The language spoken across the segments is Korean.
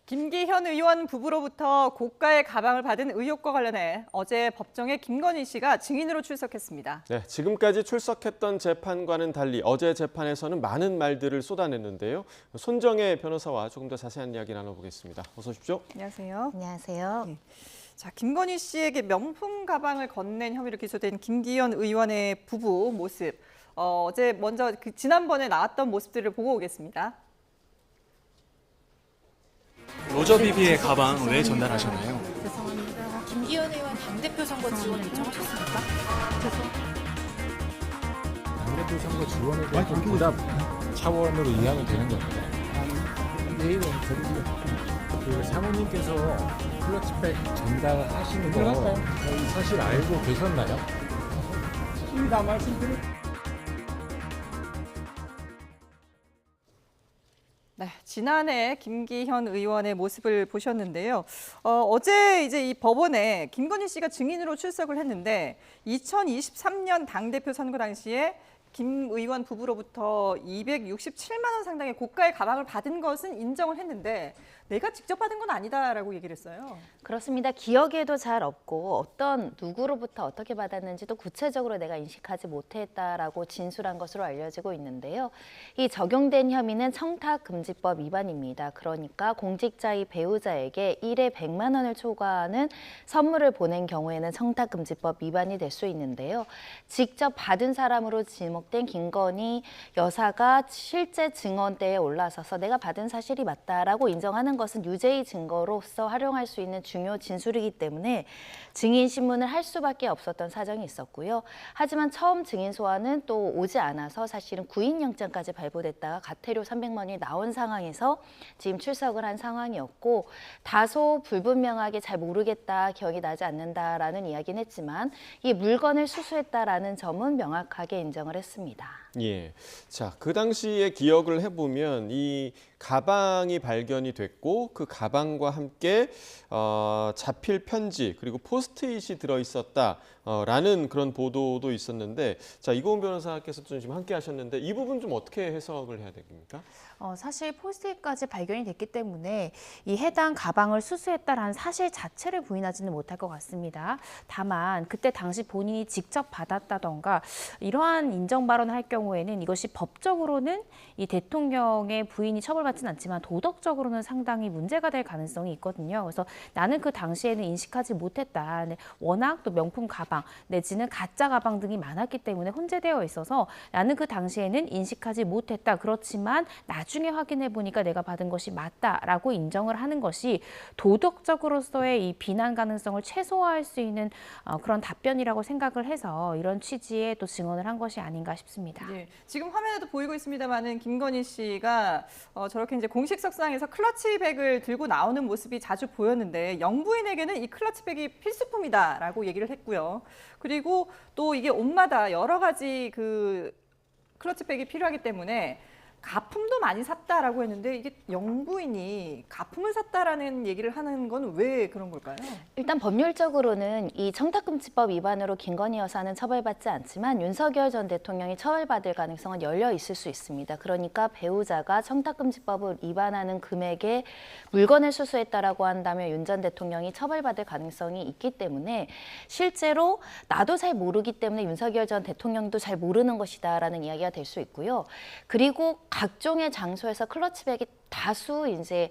김기현 의원 부부로부터 고가의 가방을 받은 의혹과 관련해 어제 법정에 김건희 씨가 증인으로 출석했습니다. 네, 지금까지 출석했던 재판과는 달리 어제 재판에서는 많은 말들을 쏟아냈는데요. 손정혜 변호사와 조금 더 자세한 이야기 나눠보겠습니다. 어서 오십시오. 안녕하세요. 안녕하세요. 네. 자, 김건희 씨에게 명품 가방을 건넨 혐의로 기소된 김기현 의원의 부부 모습. 어제 먼저 지난번에 나왔던 모습들을 보고 오겠습니다. 로저비비의 가방 왜 전달하셨나요? 죄송합니다. 김기현 의원 당대표 선거 지원 요청하셨습니까? 당대표 선거 지원에 대한 보답 차원으로 이해하면 되는 겁니다. 내일은 그 사모님께서 클러치백 전달하시는 거 저희 사실 알고 계셨나요? 다 말씀드릴게요. 네, 지난해 김기현 의원의 모습을 보셨는데요. 어제 이제 이 법원에 김건희 씨가 증인으로 출석을 했는데 2023년 당대표 선거 당시에 김 의원 부부로부터 267만 원 상당의 고가의 가방을 받은 것은 인정을 했는데 내가 직접 받은 건 아니다라고 얘기를 했어요. 그렇습니다. 기억에도 잘 없고 어떤 누구로부터 어떻게 받았는지도 구체적으로 내가 인식하지 못했다라고 진술한 것으로 알려지고 있는데요. 이 적용된 혐의는 청탁금지법 위반입니다. 그러니까 공직자의 배우자에게 1회 100만 원을 초과하는 선물을 보낸 경우에는 청탁금지법 위반이 될 수 있는데요. 직접 받은 사람으로 지목된 김건희 여사가 실제 증언대에 올라서서 내가 받은 사실이 맞다라고 인정하는 것은 유죄의 증거로서 활용할 수 있는 중요 진술이기 때문에 증인 신문을 할 수밖에 없었던 사정이 있었고요. 하지만 처음 증인 소환은 또 오지 않아서 사실은 구인영장까지 발부됐다가 가태료 300만 원이 나온 상황에서 지금 출석을 한 상황이었고 다소 불분명하게 잘 모르겠다, 기억이 나지 않는다라는 이야기는 했지만 이 물건을 수수했다라는 점은 명확하게 인정을 했습니다. 예. 자, 그 당시에 기억을 해보면 이 가방이 발견이 됐고 그 가방과 함께 자필 편지 그리고 포스트잇이 들어있었다라는 그런 보도도 있었는데 자, 이고은 변호사께서 좀 지금 함께 하셨는데 이 부분 좀 어떻게 해석을 해야 됩니까? 사실 포스트잇까지 발견이 됐기 때문에 이 해당 가방을 수수했다라는 사실 자체를 부인하지는 못할 것 같습니다. 다만 그때 당시 본인이 직접 받았다던가 이러한 인정 발언을 할 경우에는 이것이 법적으로는 이 대통령의 부인이 처벌받지는 않지만 도덕적으로는 상당히 문제가 될 가능성이 있거든요. 그래서 나는 그 당시에는 인식하지 못했다. 워낙 또 명품 가방 내지는 가짜 가방 등이 많았기 때문에 혼재되어 있어서 나는 그 당시에는 인식하지 못했다. 그렇지만 나중에 확인해 보니까 내가 받은 것이 맞다라고 인정을 하는 것이 도덕적으로서의 이 비난 가능성을 최소화할 수 있는 그런 답변이라고 생각을 해서 이런 취지의 또 증언을 한 것이 아닌가 싶습니다. 예, 지금 화면에도 보이고 있습니다만은 김건희 씨가 저렇게 이제 공식석상에서 클러치백을 들고 나오는 모습이 자주 보였는데 영부인에게는 이 클러치백이 필수품이다라고 얘기를 했고요. 그리고 또 이게 옷마다 여러 가지 그 클러치백이 필요하기 때문에 가품도 많이 샀다라고 했는데 이게 영부인이 가품을 샀다라는 얘기를 하는 건 왜 그런 걸까요? 일단 법률적으로는 이 청탁금지법 위반으로 김건희 여사는 처벌받지 않지만 윤석열 전 대통령이 처벌받을 가능성은 열려 있을 수 있습니다. 그러니까 배우자가 청탁금지법을 위반하는 금액의 물건을 수수했다라고 한다면 윤 전 대통령이 처벌받을 가능성이 있기 때문에 실제로 나도 잘 모르기 때문에 윤석열 전 대통령도 잘 모르는 것이다라는 이야기가 될 수 있고요. 그리고 각종의 장소에서 클러치백이 다수 이제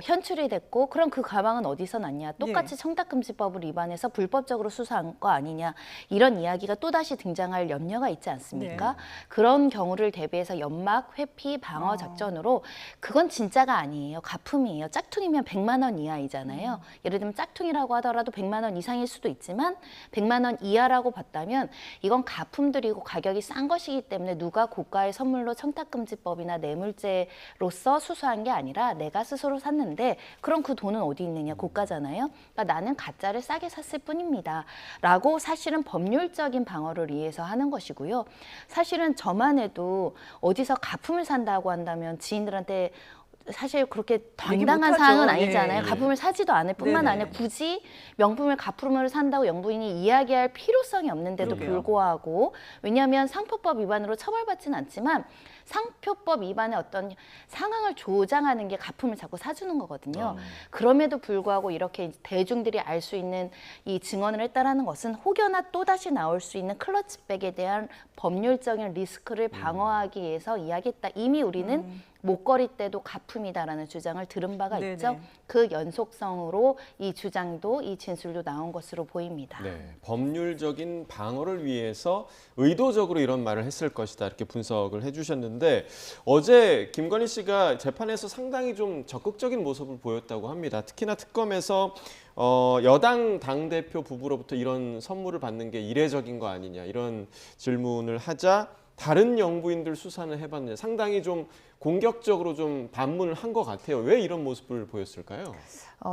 현출이 됐고 그럼 그 가방은 어디서 났냐? 똑같이 청탁금지법을 위반해서 불법적으로 수사한 거 아니냐? 이런 이야기가 또다시 등장할 염려가 있지 않습니까? 네. 그런 경우를 대비해서 연막, 회피, 방어 작전으로 그건 진짜가 아니에요. 가품이에요. 짝퉁이면 100만 원 이하이잖아요. 예를 들면 짝퉁이라고 하더라도 100만 원 이상일 수도 있지만 100만 원 이하라고 봤다면 이건 가품들이고 가격이 싼 것이기 때문에 누가 고가의 선물로 청탁금지법이나 뇌물죄로서 수사한 게 아니라 내가 스스로 샀는데 그럼 그 돈은 어디 있느냐? 고가잖아요. 그러니까 나는 가짜를 싸게 샀을 뿐입니다. 라고 사실은 법률적인 방어를 위해서 하는 것이고요. 사실은 저만 해도 어디서 가품을 산다고 한다면 지인들한테 사실 그렇게 얘기 당당한 못하죠. 사항은 아니잖아요. 예. 가품을 사지도 않을 뿐만 네네. 아니라 굳이 명품을 가품으로 산다고 영부인이 이야기할 필요성이 없는데도 그러게요. 불구하고, 왜냐하면 상표법 위반으로 처벌받지는 않지만 상표법 위반의 어떤 상황을 조장하는 게 가품을 자꾸 사주는 거거든요. 그럼에도 불구하고 이렇게 대중들이 알 수 있는 이 증언을 했다라는 것은 혹여나 또다시 나올 수 있는 클러치백에 대한 법률적인 리스크를 방어하기 위해서 이야기했다. 이미 우리는 목걸이 때도 가품이다라는 주장을 들은 바가 네네. 있죠. 그 연속성으로 이 주장도 이 진술도 나온 것으로 보입니다. 네, 법률적인 방어를 위해서 의도적으로 이런 말을 했을 것이다 이렇게 분석을 해주셨는데 어제 김건희 씨가 재판에서 상당히 좀 적극적인 모습을 보였다고 합니다. 특히나 특검에서 여당 당대표 부부로부터 이런 선물을 받는 게 이례적인 거 아니냐 이런 질문을 하자 다른 영부인들 수사는 해봤느냐 상당히 좀 공격적으로 좀 반문을 한 것 같아요. 왜 이런 모습을 보였을까요?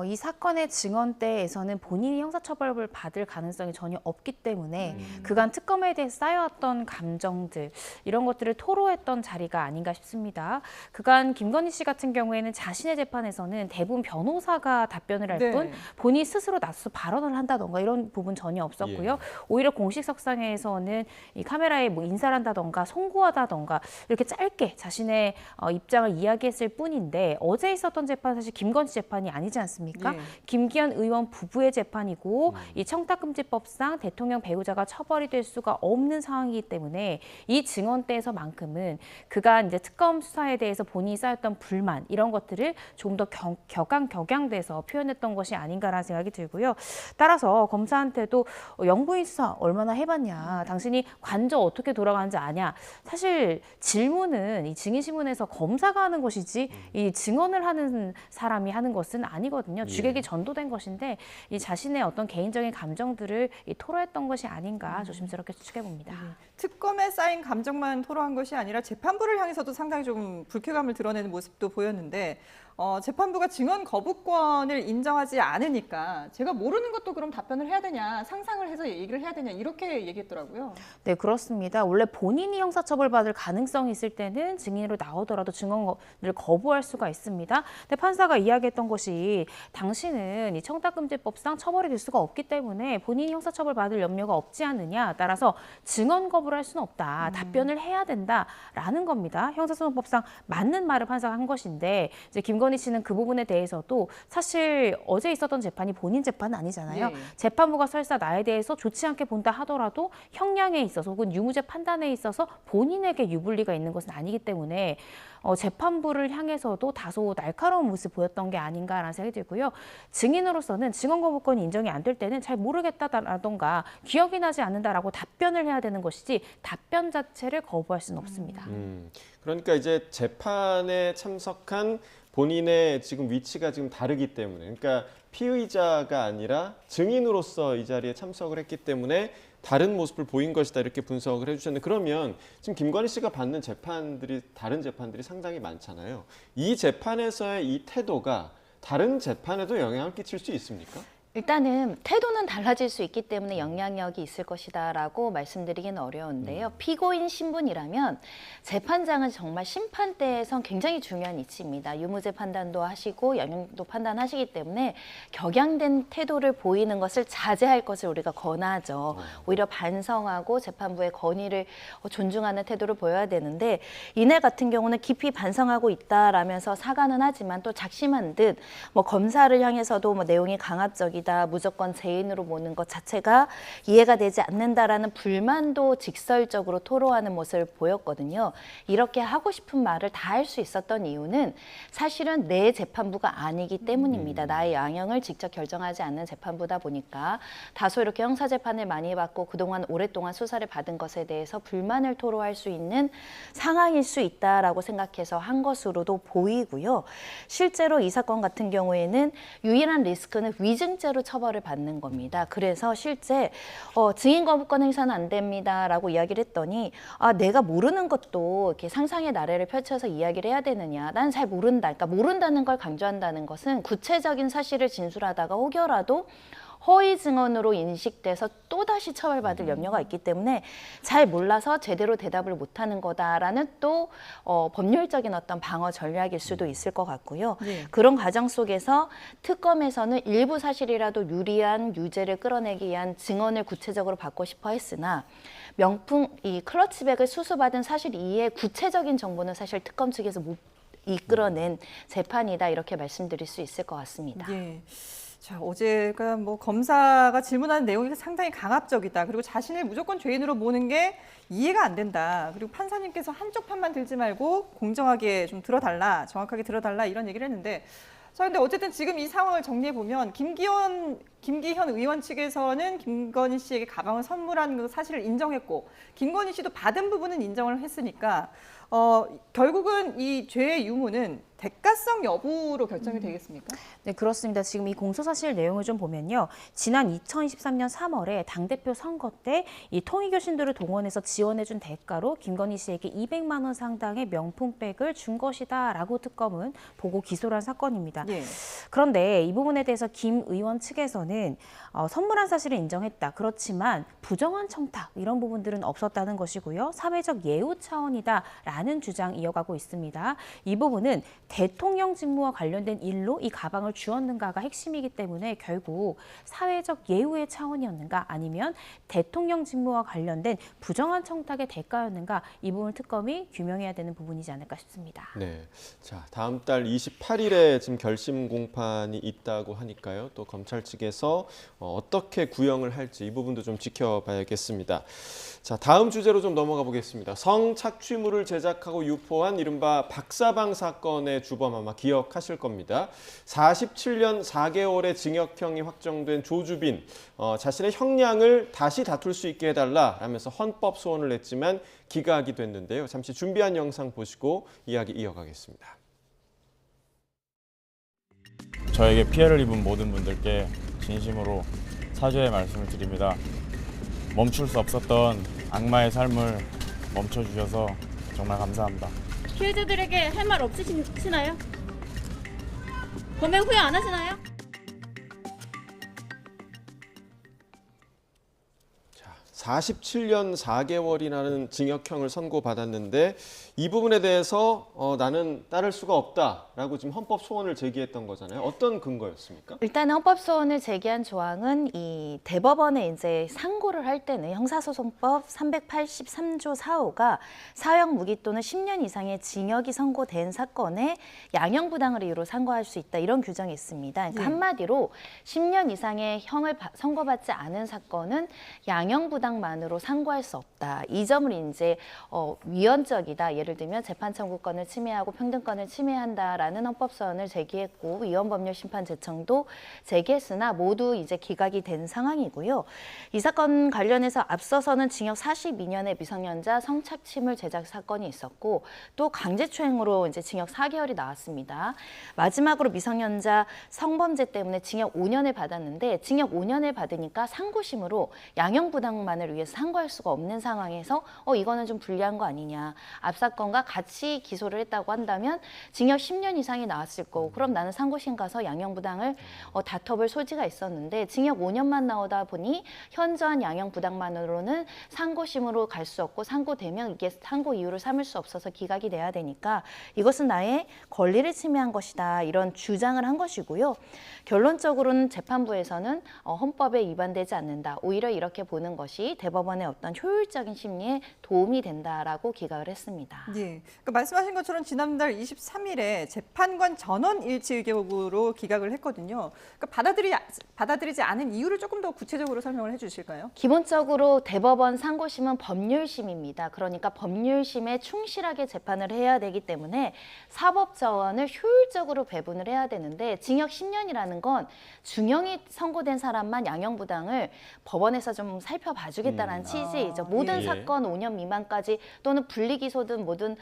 이 사건의 증언대에서는 본인이 형사처벌을 받을 가능성이 전혀 없기 때문에 그간 특검에 대해 쌓여왔던 감정들 이런 것들을 토로했던 자리가 아닌가 싶습니다. 그간 김건희 씨 같은 경우에는 자신의 재판에서는 대부분 변호사가 답변을 할 뿐 네. 본인이 스스로 나서서 발언을 한다던가 이런 부분 전혀 없었고요. 예. 오히려 공식석상에서는 이 카메라에 뭐 인사를 한다던가 송구하다던가 이렇게 짧게 자신의 입장을 이야기했을 뿐인데 어제 있었던 재판 사실 김건희 재판이 아니지 않습니까? 예. 김기현 의원 부부의 재판이고 이 청탁금지법상 대통령 배우자가 처벌이 될 수가 없는 상황이기 때문에 이 증언대에서만큼은 그간 이제 특검 수사에 대해서 본인이 쌓였던 불만 이런 것들을 조금 더 격양돼서 표현했던 것이 아닌가라는 생각이 들고요. 따라서 검사한테도 영부인 수사 얼마나 해봤냐, 당신이 관저 어떻게 돌아가는지 아냐. 사실 질문은 이 증인신문에서 검사가 하는 것이지 이 증언을 하는 사람이 하는 것은 아니거든요. 주객이 전도된 것인데 이 자신의 어떤 개인적인 감정들을 토로했던 것이 아닌가 조심스럽게 추측해 봅니다. 특검에 쌓인 감정만 토로한 것이 아니라 재판부를 향해서도 상당히 좀 불쾌감을 드러내는 모습도 보였는데 재판부가 증언 거부권을 인정하지 않으니까 제가 모르는 것도 그럼 답변을 해야 되냐, 상상을 해서 얘기를 해야 되냐 이렇게 얘기했더라고요. 네, 그렇습니다. 원래 본인이 형사처벌받을 가능성이 있을 때는 증인으로 나오더라도 증언을 거부할 수가 있습니다. 근데 판사가 이야기했던 것이 당신은 이 청탁금지법상 처벌이 될 수가 없기 때문에 본인이 형사처벌받을 염려가 없지 않느냐. 따라서 증언 거부를 할 수는 없다. 답변을 해야 된다라는 겁니다. 형사소송법상 맞는 말을 판사가 한 것인데 이제 김건희 씨는 그 부분에 대해서도 사실 어제 있었던 재판이 본인 재판은 아니잖아요. 네. 재판부가 설사 나에 대해서 좋지 않게 본다 하더라도 형량에 있어서 혹은 유무죄 판단에 있어서 본인에게 유불리가 있는 것은 아니기 때문에 재판부를 향해서도 다소 날카로운 모습 보였던 게 아닌가라는 생각이 들고요. 증인으로서는 증언 거부권이 인정이 안 될 때는 잘 모르겠다라던가 기억이 나지 않는다라고 답변을 해야 되는 것이지 답변 자체를 거부할 수는 없습니다. 그러니까 이제 재판에 참석한 본인의 지금 위치가 지금 다르기 때문에 그러니까 피의자가 아니라 증인으로서 이 자리에 참석을 했기 때문에 다른 모습을 보인 것이다 이렇게 분석을 해주셨는데 그러면 지금 김건희 씨가 받는 재판들이 다른 재판들이 상당히 많잖아요. 이 재판에서의 이 태도가 다른 재판에도 영향을 끼칠 수 있습니까? 일단은 태도는 달라질 수 있기 때문에 영향력이 있을 것이다라고 말씀드리기는 어려운데요. 피고인 신분이라면 재판장은 정말 심판대에선 굉장히 중요한 위치입니다. 유무죄 판단도 하시고 양형도 판단하시기 때문에 격양된 태도를 보이는 것을 자제할 것을 우리가 권하죠. 오히려 반성하고 재판부의 건의를 존중하는 태도를 보여야 되는데 이날 같은 경우는 깊이 반성하고 있다라면서 사과는 하지만 또 작심한 듯 뭐 검사를 향해서도 뭐 내용이 강압적이다. 무조건 죄인으로 보는 것 자체가 이해가 되지 않는다라는 불만도 직설적으로 토로하는 모습을 보였거든요. 이렇게 하고 싶은 말을 다 할 수 있었던 이유는 사실은 내 재판부가 아니기 때문입니다. 나의 양형을 직접 결정하지 않는 재판부다 보니까 다소 이렇게 형사재판을 많이 받고 그동안 오랫동안 수사를 받은 것에 대해서 불만을 토로할 수 있는 상황일 수 있다라고 생각해서 한 것으로도 보이고요. 실제로 이 사건 같은 경우에는 유일한 리스크는 위증죄로 처벌을 받는 겁니다. 그래서 실제 증인 거부권 행사는 안 됩니다라고 이야기를 했더니 내가 모르는 것도 이렇게 상상의 나래를 펼쳐서 이야기를 해야 되느냐. 난 잘 모른다. 그러니까 모른다는 걸 강조한다는 것은 구체적인 사실을 진술하다가 혹여라도 허위 증언으로 인식돼서 또다시 처벌받을 염려가 있기 때문에 잘 몰라서 제대로 대답을 못하는 거다라는 또 법률적인 어떤 방어 전략일 수도 있을 것 같고요. 네. 그런 과정 속에서 특검에서는 일부 사실이라도 유리한 유죄를 끌어내기 위한 증언을 구체적으로 받고 싶어 했으나 명품 이 클러치백을 수수받은 사실 이외의 구체적인 정보는 사실 특검 측에서 못 이끌어낸 재판이다 이렇게 말씀드릴 수 있을 것 같습니다. 예. 자, 어제가 뭐 검사가 질문하는 내용이 상당히 강압적이다. 그리고 자신을 무조건 죄인으로 보는 게 이해가 안 된다. 그리고 판사님께서 한쪽 편만 들지 말고 공정하게 좀 들어달라, 정확하게 들어달라 이런 얘기를 했는데, 자, 근데 어쨌든 지금 이 상황을 정리해 보면 김기현 의원 측에서는 김건희 씨에게 가방을 선물한 그 사실을 인정했고, 김건희 씨도 받은 부분은 인정을 했으니까 결국은 이 죄의 유무는 대가성 여부로 결정이 되겠습니까? 네, 그렇습니다. 지금 이 공소사실 내용을 좀 보면요. 지난 2023년 3월에 당대표 선거 때 이 통일교신들을 동원해서 지원해준 대가로 김건희 씨에게 200만 원 상당의 명품백을 준 것이다라고 특검은 보고 기소를 한 사건입니다. 예. 그런데 이 부분에 대해서 김 의원 측에서는 선물한 사실을 인정했다. 그렇지만 부정한 청탁 이런 부분들은 없었다는 것이고요. 사회적 예우 차원이다라는 주장 이어가고 있습니다. 이 부분은 대통령 직무와 관련된 일로 이 가방을 주었는가가 핵심이기 때문에 결국 사회적 예우의 차원이었는가 아니면 대통령 직무와 관련된 부정한 청탁의 대가였는가 이 부분 특검이 규명해야 되는 부분이지 않을까 싶습니다. 네. 자, 다음 달 28일에 지금 결심 공판이 있다고 하니까요. 또 검찰 측에서 어떻게 구형을 할지 이 부분도 좀 지켜봐야겠습니다. 자, 다음 주제로 좀 넘어가 보겠습니다. 성착취물을 제작하고 유포한 이른바 박사방 사건의 주범 아마 기억하실 겁니다. 47년 4개월의 징역형이 확정된 조주빈, 자신의 형량을 다시 다툴 수 있게 해달라라면서 헌법 소원을 냈지만 기각이 됐는데요. 잠시 준비한 영상 보시고 이야기 이어가겠습니다. 저에게 피해를 입은 모든 분들께 진심으로 사죄의 말씀을 드립니다. 멈출 수 없었던 악마의 삶을 멈춰주셔서 정말 감사합니다. 피해자들에게 할 말 없으시나요? 범행 후회 안 하시나요? 47년 4개월이라는 징역형을 선고받았는데 이 부분에 대해서 나는 따를 수가 없다라고 지금 헌법 소원을 제기했던 거잖아요. 어떤 근거였습니까? 일단 헌법 소원을 제기한 조항은 이 대법원에 이제 상고를 할 때는 형사소송법 383조 4호가 사형 무기 또는 10년 이상의 징역이 선고된 사건에 양형부당을 이유로 상고할 수 있다 이런 규정이 있습니다. 그러니까 한마디로 10년 이상의 형을 선고받지 않은 사건은 양형부당만으로 상고할 수 없다. 이 점을 이제 위헌적이다. 예를 들면 재판 청구권을 침해하고 평등권을 침해한다라는 헌법소원을 제기했고 위헌법률심판제청도 제기했으나 모두 이제 기각이 된 상황이고요. 이 사건 관련해서 앞서서는 징역 42년의 미성년자 성착취물 제작 사건이 있었고 또 강제추행으로 이제 징역 4개월이 나왔습니다. 마지막으로 미성년자 성범죄 때문에 징역 5년을 받았는데 징역 5년을 받으니까 상고심으로 양형부당만을 위해서 상고할 수가 없는 상황에서 이거는 좀 불리한 거 아니냐. 앞 사건과 같이 기소를 했다고 한다면 징역 10년 이상이 나왔을 거고 그럼 나는 상고심 가서 양형부당을 다퉈볼 소지가 있었는데 징역 5년만 나오다 보니 현저한 양형부당만으로는 상고심으로 갈 수 없고 상고되면 이게 상고 이유를 삼을 수 없어서 기각이 돼야 되니까 이것은 나의 권리를 침해한 것이다 이런 주장을 한 것이고요. 결론적으로는 재판부에서는 헌법에 위반되지 않는다. 오히려 이렇게 보는 것이 대법원의 어떤 효율적인 심리에 도움이 된다라고 기각을 했습니다. 예. 그러니까 말씀하신 것처럼 지난달 23일에 재판관 전원 일치 의결으로 기각을 했거든요. 그러니까 받아들이지 않은 이유를 조금 더 구체적으로 설명을 해주실까요? 기본적으로 대법원 상고심은 법률심입니다. 그러니까 법률심에 충실하게 재판을 해야 되기 때문에 사법자원을 효율적으로 배분을 해야 되는데 징역 10년이라는 건 중형이 선고된 사람만 양형부당을 법원에서 좀 살펴봐주겠다는 취지이죠. 모든 예. 사건 5년 미만까지 또는 분리기소든 뭐든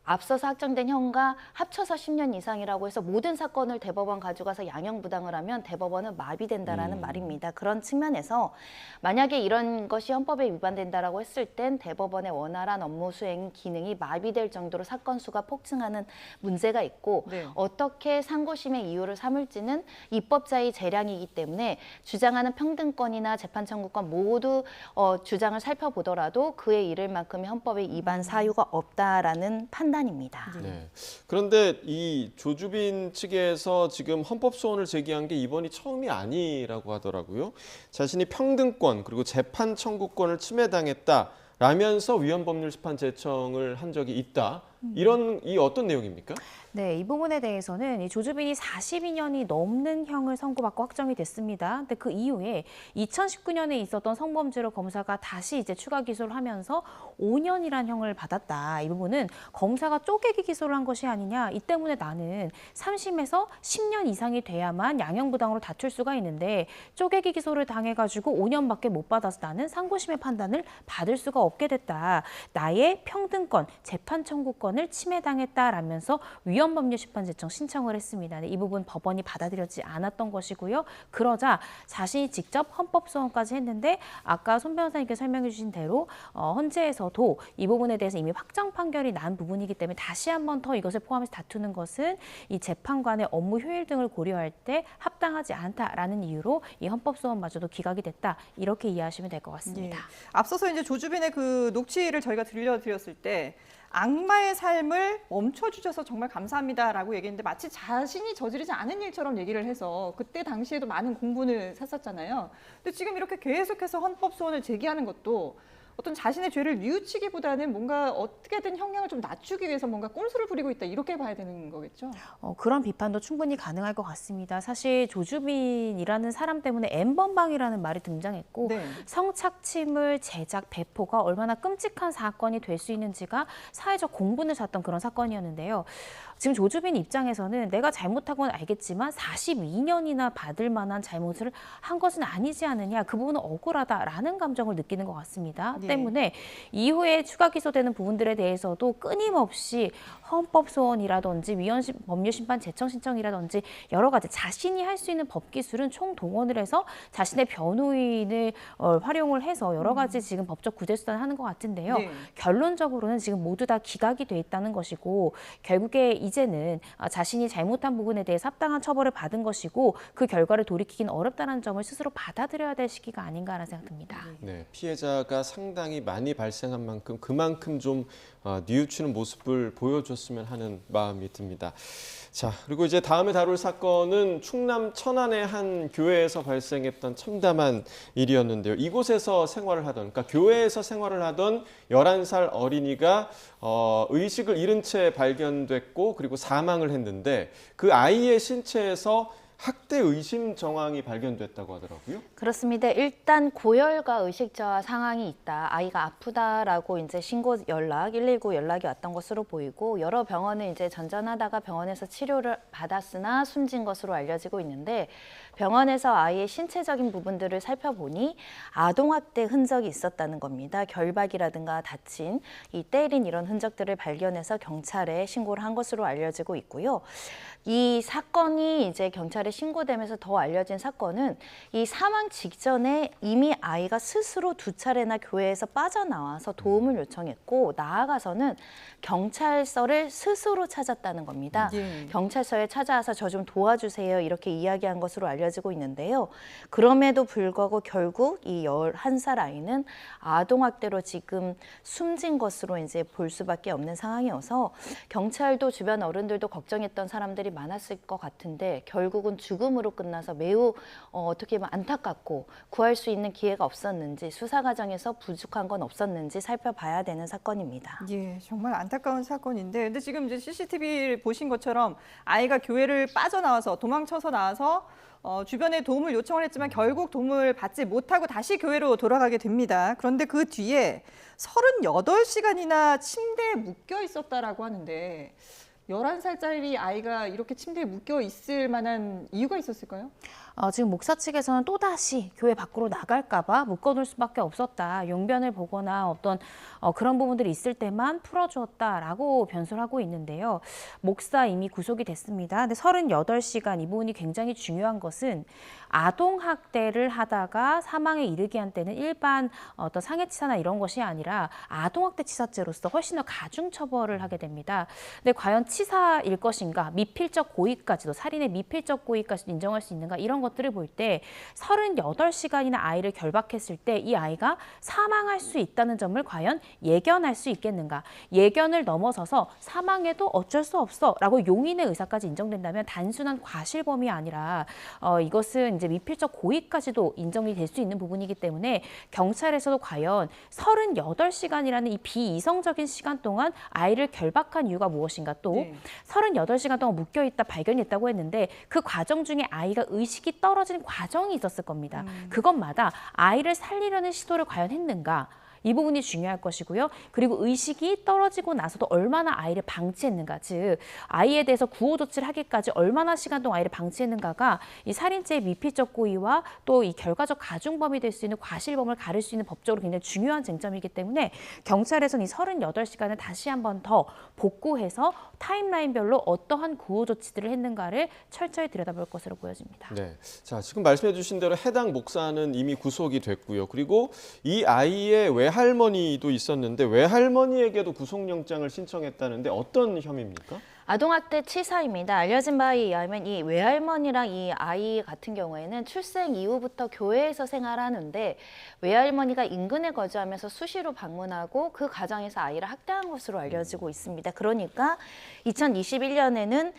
앞서서 확정된 형과 합쳐서 10년 이상이라고 해서 모든 사건을 대법원 가져가서 양형부당을 하면 대법원은 마비된다라는 말입니다. 그런 측면에서 만약에 이런 것이 헌법에 위반된다라고 했을 땐 대법원의 원활한 업무 수행 기능이 마비될 정도로 사건 수가 폭증하는 문제가 있고 네. 어떻게 상고심의 이유를 삼을지는 입법자의 재량이기 때문에 주장하는 평등권이나 재판 청구권 모두 주장을 살펴보더라도 그에 이를 만큼의 헌법의 위반 사유가 없다라는 판단입니다. 네. 그런데 이 조주빈 측에서 지금 헌법 소원을 제기한 게 이번이 처음이 아니라고 하더라고요. 자신이 평등권 그리고 재판 청구권을 침해당했다라면서 위헌법률심판 제청을 한 적이 있다. 이 어떤 내용입니까? 네, 이 부분에 대해서는 이 조주빈이 42년이 넘는 형을 선고받고 확정이 됐습니다. 근데 그 이후에 2019년에 있었던 성범죄로 검사가 다시 이제 추가 기소를 하면서 5년이란 형을 받았다. 이 부분은 검사가 쪼개기 기소를 한 것이 아니냐. 이 때문에 나는 3심에서 10년 이상이 돼야만 양형부당으로 다툴 수가 있는데 쪼개기 기소를 당해가지고 5년밖에 못 받아서 나는 상고심의 판단을 받을 수가 없게 됐다. 나의 평등권, 재판 청구권을 침해당했다라면서 위헌법률심판 제청 신청을 했습니다. 이 부분 법원이 받아들여지지 않았던 것이고요. 그러자 자신이 직접 헌법소원까지 했는데 아까 손 변호사님께 설명해 주신 대로 헌재에서도 이 부분에 대해서 이미 확정 판결이 난 부분이기 때문에 다시 한 번 더 이것을 포함해서 다투는 것은 이 재판관의 업무 효율 등을 고려할 때 합당하지 않다라는 이유로 이 헌법소원마저도 기각이 됐다. 이렇게 이해하시면 될 것 같습니다. 예. 앞서서 이제 조주빈의 그 녹취를 저희가 들려드렸을 때 악마의 삶을 멈춰주셔서 정말 감사합니다라고 얘기했는데 마치 자신이 저지르지 않은 일처럼 얘기를 해서 그때 당시에도 많은 공분을 샀었잖아요. 근데 지금 이렇게 계속해서 헌법소원을 제기하는 것도 어떤 자신의 죄를 뉘우치기보다는 뭔가 어떻게든 형량을 좀 낮추기 위해서 뭔가 꼼수를 부리고 있다 이렇게 봐야 되는 거겠죠? 그런 비판도 충분히 가능할 것 같습니다. 사실 조주빈이라는 사람 때문에 N번방이라는 말이 등장했고 네. 성착취물 제작 배포가 얼마나 끔찍한 사건이 될 수 있는지가 사회적 공분을 샀던 그런 사건이었는데요. 지금 조주빈 입장에서는 내가 잘못한 건 알겠지만 42년이나 받을 만한 잘못을 한 것은 아니지 않느냐. 그 부분은 억울하다라는 감정을 느끼는 것 같습니다. 네. 때문에 이후에 추가 기소되는 부분들에 대해서도 끊임없이 헌법소원이라든지 위헌법률심판 제청 신청이라든지 여러 가지 자신이 할 수 있는 법기술은 총동원을 해서 자신의 변호인을 활용을 해서 여러 가지 지금 법적 구제수단을 하는 것 같은데요. 네. 결론적으로는 지금 모두 다 기각이 돼 있다는 것이고 결국에 이제는 자신이 잘못한 부분에 대해서 합당한 처벌을 받은 것이고 그 결과를 돌이키긴 어렵다는 점을 스스로 받아들여야 될 시기가 아닌가라는 생각 듭니다. 네, 피해자가 상당히 많이 발생한 만큼 그만큼 좀 뉘우치는 모습을 보여줬으면 하는 마음이 듭니다. 자, 그리고 이제 다음에 다룰 사건은 충남 천안의 한 교회에서 발생했던 참담한 일이었는데요. 이곳에서 생활을 하던, 그러니까 교회에서 생활을 하던 11살 어린이가 의식을 잃은 채 발견됐고 그리고 사망을 했는데 그 아이의 신체에서 학대 의심 정황이 발견됐다고 하더라고요. 그렇습니다. 일단 고열과 의식저하 상황이 있다. 아이가 아프다라고 이제 신고 연락 119 연락이 왔던 것으로 보이고 여러 병원을 이제 전전하다가 병원에서 치료를 받았으나 숨진 것으로 알려지고 있는데 병원에서 아이의 신체적인 부분들을 살펴보니 아동학대 흔적이 있었다는 겁니다. 결박이라든가 다친, 이 때린 이런 흔적들을 발견해서 경찰에 신고를 한 것으로 알려지고 있고요. 이 사건이 이제 경찰에 신고되면서 더 알려진 사건은 이 사망 직전에 이미 아이가 스스로 2차례나 교회에서 빠져나와서 도움을 요청했고 나아가서는 경찰서를 스스로 찾았다는 겁니다. 예. 경찰서에 찾아와서 저 좀 도와주세요 이렇게 이야기한 것으로 알려지고 있는데요. 그럼에도 불구하고 결국 이 11살 아이는 아동학대로 지금 숨진 것으로 이제 볼 수밖에 없는 상황이어서 경찰도 주변 어른들도 걱정했던 사람들이 많았을 것 같은데 결국은 죽음으로 끝나서 매우 어떻게 보면 안타깝고 구할 수 있는 기회가 없었는지 수사 과정에서 부족한 건 없었는지 살펴봐야 되는 사건입니다. 예, 정말 안타까운 사건인데, 근데 지금 이제 CCTV를 보신 것처럼 아이가 교회를 빠져나와서 도망쳐서 나와서 주변에 도움을 요청을 했지만 결국 도움을 받지 못하고 다시 교회로 돌아가게 됩니다. 그런데 그 뒤에 38시간이나 침대에 묶여 있었다라고 하는데 11살짜리 아이가 이렇게 침대에 묶여 있을 만한 이유가 있었을까요? 지금 목사 측에서는 또다시 교회 밖으로 나갈까봐 묶어둘 수밖에 없었다. 용변을 보거나 어떤 그런 부분들이 있을 때만 풀어주었다라고 변수를 하고 있는데요. 목사 이미 구속이 됐습니다. 근데 38시간 이 부분이 굉장히 중요한 것은 아동학대를 하다가 사망에 이르게 한 때는 일반 어떤 상해치사나 이런 것이 아니라 아동학대 치사죄로서 훨씬 더 가중처벌을 하게 됩니다. 근데 과연 치사일 것인가, 미필적 고의까지도, 살인의 미필적 고의까지도 인정할 수 있는가, 이런 것들을 볼 때 38시간이나 아이를 결박했을 때 이 아이가 사망할 수 있다는 점을 과연 예견할 수 있겠는가. 예견을 넘어서서 사망해도 어쩔 수 없어 라고 용인의 의사까지 인정된다면 단순한 과실범이 아니라 이것은 이제 미필적 고의까지도 인정이 될 수 있는 부분이기 때문에 경찰에서도 과연 38시간이라는 이 비이성적인 시간 동안 아이를 결박한 이유가 무엇인가, 또 네. 38시간 동안 묶여있다 발견했다고 했는데 그 과정 중에 아이가 의식이 떨어진 과정이 있었을 겁니다. 그것마다 아이를 살리려는 시도를 과연 했는가, 이 부분이 중요할 것이고요. 그리고 의식이 떨어지고 나서도 얼마나 아이를 방치했는가, 즉 아이에 대해서 구호 조치를 하기까지 얼마나 시간 동안 아이를 방치했는가가 이 살인죄의 미필적 고의와 또 이 결과적 가중범이 될 수 있는 과실범을 가릴 수 있는 법적으로 굉장히 중요한 쟁점이기 때문에 경찰에서는 이 38시간을 다시 한 번 더 복구해서 타임라인별로 어떠한 구호 조치들을 했는가를 철저히 들여다볼 것으로 보여집니다. 네. 자, 지금 말씀해 주신 대로 해당 목사는 이미 구속이 됐고요. 그리고 이 아이의 외할머니도 있었는데 외할머니에게도 구속영장을 신청했다는데 어떤 혐의입니까? 아동학대 치사입니다. 알려진 바에 의하면 이 외할머니랑 이 아이 같은 경우에는 출생 이후부터 교회에서 생활하는데 외할머니가 인근에 거주하면서 수시로 방문하고 그 가정에서 아이를 학대한 것으로 알려지고 있습니다. 그러니까 2021년에는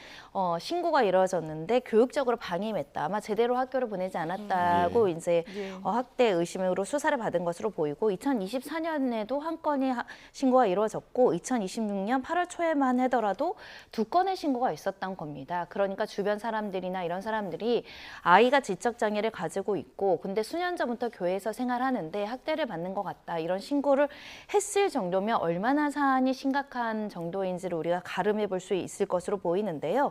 신고가 이루어졌는데 교육적으로 방임했다. 아마 제대로 학교를 보내지 않았다고 이제 학대 의심으로 수사를 받은 것으로 보이고 2024년에도 한 건이 신고가 이루어졌고 2026년 8월 초에만 하더라도 2건의 신고가 있었던 겁니다. 그러니까 주변 사람들이나 이런 사람들이 아이가 지적장애를 가지고 있고 근데 수년 전부터 교회에서 생활하는데 학대를 받는 것 같다. 이런 신고를 했을 정도면 얼마나 사안이 심각한 정도인지를 우리가 가름해 볼 수 있을 것으로 보이는데요.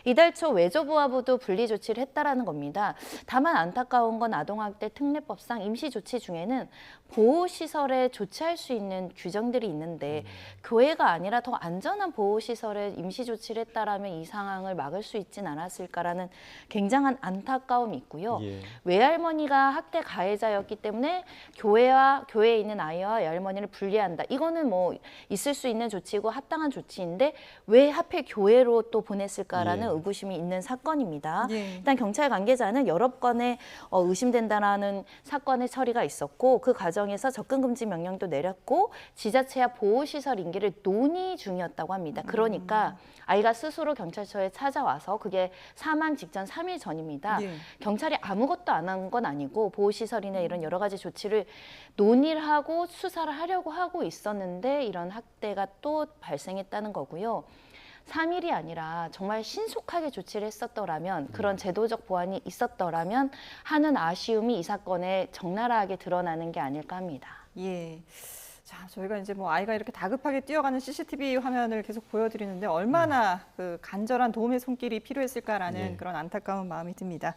이달 초 외조부하고도 분리 조치를 했다라는 겁니다. 다만 안타까운 건 아동학대 특례법상 임시조치 중에는 보호시설에 조치할 수 있는 규정들이 있는데 교회가 아니라 더 안전한 보호시설에 임시조치를 했다라면 이 상황을 막을 수 있진 않았을까라는 굉장한 안타까움이 있고요. 외할머니가 학대 가해자였기 때문에 교회에 있는 아이와 외할머니를 분리한다. 이거는 뭐 있을 수 있는 조치고 합당한 조치인데 왜 하필 교회로 또 보냈을까라는 의구심이 있는 사건입니다. 일단 경찰 관계자는 여러 건의 의심된다라는 사건의 처리가 있었고 그 과정에서 접근금지 명령도 내렸고 지자체와 보호시설 임기를 논의 중이었다고 합니다. 그러니까 아이가 스스로 경찰서에 찾아와서 그게 사망 직전 3일 전입니다. 경찰이 아무것도 안 한 건 아니고 보호시설이나 이런 여러 가지 조치를 논의를 하고 수사를 하려고 하고 있었는데 이런 학대가 또 발생했다는 거고요. 3일이 아니라 정말 신속하게 조치를 했었더라면 그런 제도적 보완이 있었더라면 하는 아쉬움이 이 사건에 적나라하게 드러나는 게 아닐까 합니다. 예. 자, 저희가 이제 뭐 아이가 이렇게 다급하게 뛰어가는 CCTV 화면을 계속 보여드리는데 얼마나 그 간절한 도움의 손길이 필요했을까라는 그런 안타까운 마음이 듭니다.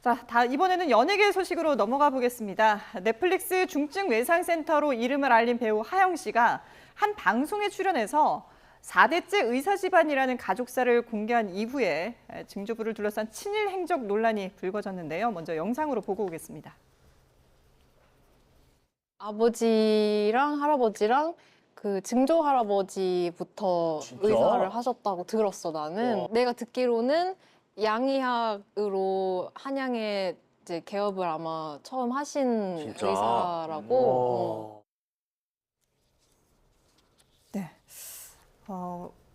자, 이번에는 연예계 소식으로 넘어가 보겠습니다. 넷플릭스 중증 외상센터로 이름을 알린 배우 하영 씨가 한 방송에 출연해서 4대째 의사 집안이라는 가족사를 공개한 이후에 증조부를 둘러싼 친일 행적 논란이 불거졌는데요. 먼저 영상으로 보고 오겠습니다. 아버지랑 할아버지랑 그 증조 할아버지부터 의사를 하셨다고 들었어, 나는. 내가 듣기로는 양의학으로 한양에 이제 개업을 아마 처음 하신 의사라고. 네.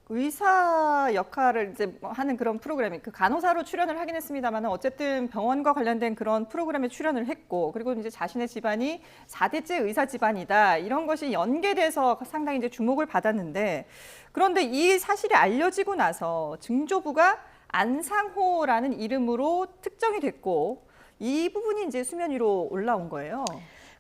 의사 역할을 이제 하는 그런 프로그램이 그 간호사로 출연을 하긴 했습니다만 어쨌든 병원과 관련된 그런 프로그램에 출연을 했고 그리고 이제 자신의 집안이 4대째 의사 집안이다 이런 것이 연계돼서 상당히 이제 주목을 받았는데 그런데 이 사실이 알려지고 나서 증조부가 안상호라는 이름으로 특정이 됐고 이 부분이 이제 수면 위로 올라온 거예요.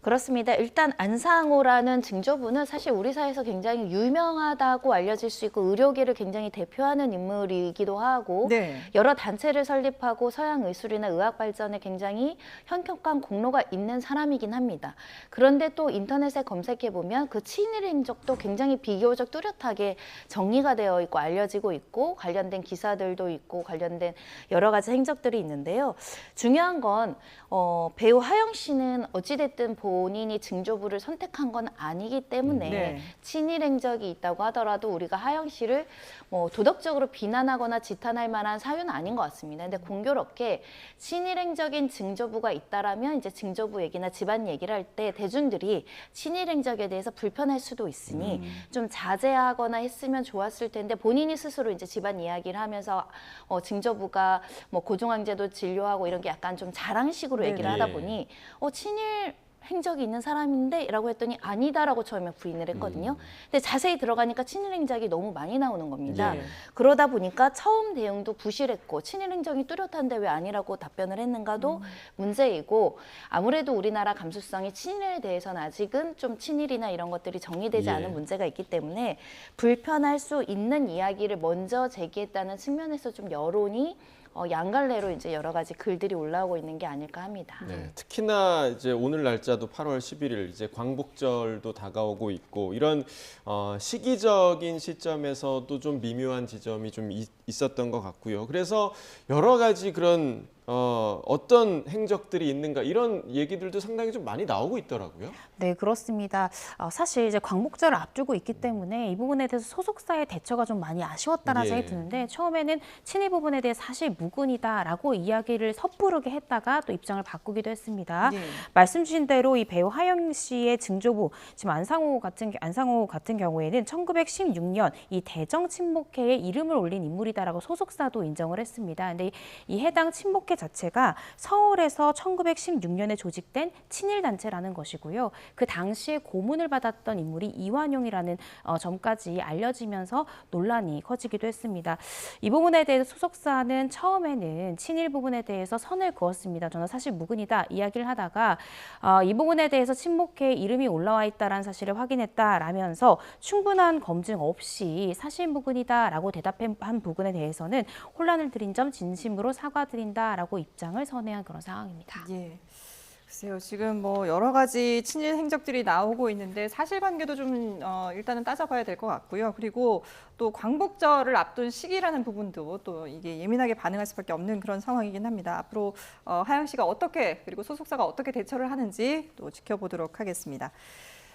그렇습니다. 일단 안상호라는 증조부는 사실 우리 사회에서 굉장히 유명하다고 알려질 수 있고 의료계를 굉장히 대표하는 인물이기도 하고 네. 여러 단체를 설립하고 서양 의술이나 의학 발전에 굉장히 현격한 공로가 있는 사람이긴 합니다. 그런데 또 인터넷에 검색해 보면 그 친일 행적도 굉장히 비교적 뚜렷하게 정리가 되어 있고 알려지고 있고 관련된 기사들도 있고 관련된 여러 가지 행적들이 있는데요. 중요한 건 배우 하영 씨는 어찌됐든 본인이 증조부를 선택한 건 아니기 때문에 네. 친일 행적이 있다고 하더라도 우리가 하영 씨를 뭐 도덕적으로 비난하거나 지탄할 만한 사유는 아닌 것 같습니다. 근데 공교롭게 친일 행적인 증조부가 있다라면 이제 증조부 얘기나 집안 얘기를 할 때 대중들이 친일 행적에 대해서 불편할 수도 있으니 좀 자제하거나 했으면 좋았을 텐데 본인이 스스로 이제 집안 이야기를 하면서 증조부가 뭐 고종황제도 진료하고 이런 게 약간 좀 자랑식으로 얘기를 하다 보니 친일 행적이 있는 사람인데 라고 했더니 아니다라고 처음에 부인을 했거든요. 근데 자세히 들어가니까 친일 행적이 너무 많이 나오는 겁니다. 그러다 보니까 처음 대응도 부실했고 친일 행적이 뚜렷한데 왜 아니라고 답변을 했는가도 문제이고 아무래도 우리나라 감수성이 친일에 대해서는 아직은 좀 친일이나 이런 것들이 정리되지 않은 문제가 있기 때문에 불편할 수 있는 이야기를 먼저 제기했다는 측면에서 좀 여론이 양갈래로 이제 여러 가지 글들이 올라오고 있는 게 아닐까 합니다. 네, 특히나 이제 오늘 날짜도 8월 11일 이제 광복절도 다가오고 있고 이런 시기적인 시점에서도 좀 미묘한 지점이 좀 있었던 것 같고요. 그래서 여러 가지 그런 어떤 행적들이 있는가 이런 얘기들도 상당히 좀 많이 나오고 있더라고요. 네, 그렇습니다. 사실 이제 광복절을 앞두고 있기 때문에 이 부분에 대해서 소속사의 대처가 좀 많이 아쉬웠다라는 생각이 드는데 처음에는 친일 부분에 대해 사실 무근이다라고 이야기를 섣부르게 했다가 또 입장을 바꾸기도 했습니다. 말씀 주신 대로 이 배우 하영 씨의 증조부 지금 안상호 같은 경우에는 1916년 이 대정 친목회에 이름을 올린 인물이다라고 소속사도 인정을 했습니다. 근데 이 해당 친목회 자체가 서울에서 1916년에 조직된 친일 단체라는 것이고요. 그 당시에 고문을 받았던 인물이 이완용이라는 점까지 알려지면서 논란이 커지기도 했습니다. 이 부분에 대해서 소속사는 처음에는 친일 부분에 대해서 선을 그었습니다. 저는 사실 무근이다 이야기를 하다가 이 부분에 대해서 친목회에 이름이 올라와 있다는 사실을 확인했다라면서 충분한 검증 없이 사실 무근이다라고 대답한 부분에 대해서는 혼란을 드린 점 진심으로 사과드린다라고 입장을 선회한 그런 상황입니다. 예. 글쎄요, 지금 뭐 여러 가지 친일 행적들이 나오고 있는데 사실관계도 좀 일단은 따져봐야 될 것 같고요. 그리고 또 광복절을 앞둔 시기라는 부분도 또 이게 예민하게 반응할 수밖에 없는 그런 상황이긴 합니다. 앞으로 하영 씨가 어떻게 그리고 소속사가 어떻게 대처를 하는지 또 지켜보도록 하겠습니다.